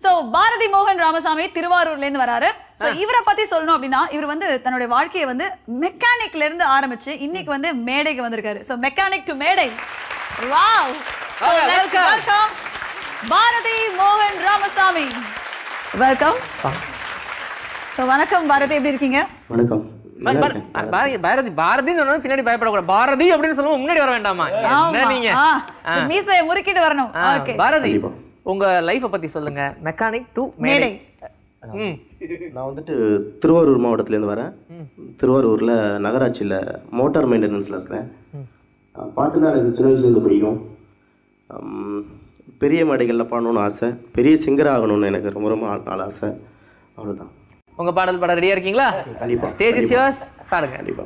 So Bharathi மோகன் ராமசாமி திருவாரூர்ல இருந்து வராரு. சோ இவரை பத்தி சொல்லணும் அப்படின்னா இவர் வந்து தன்னுடைய வாழ்க்கையை வந்து மெக்கானிக்ல இருந்து ஆரம்பிச்சு இன்னைக்கு வந்து மேடைக்கு வந்திருக்காரு. சோ மெக்கானிக் டு மேடை. வாவ், வெல்கம் பாரதி மோகன் ராமசாமி. வெல்கம். சோ வணக்கம் பாரதி, எப்படி இருக்கீங்க? வணக்கம். பாரதி பின்னாடி பயப்படக்கூடாது, பாரதி அப்படின்னு சொல்லுவோம், முன்னாடி வர வேண்டாமா? நீங்க மீசையை முறுக்கிட்டு வரணும். பாரதி, உங்க லைஃப பத்தி சொல்லுங்க. மெக்கானிக் டு மேடை. நான் வந்துட்டு திருவாரூர் மாவட்டத்துலேருந்து வரேன். திருவாரூரில் நகராட்சியில் மோட்டார் மெயின்டெனன்ஸில் இருக்கிறேன். பாட்டு தான் எனக்கு சின்ன வயசுலேருந்து பிடிக்கும். பெரிய மேடைகளில் பாடணுன்னு ஆசை, பெரிய சிங்கர் ஆகணும்னு எனக்கு ரொம்ப ரொம்ப நாள் ஆசை. அவ்வளோதான். உங்க பாடல் பாட ரெடியா இருக்கீங்களா? கண்டிப்பா. Stage is yours. பாடுங்க. கண்டிப்பா.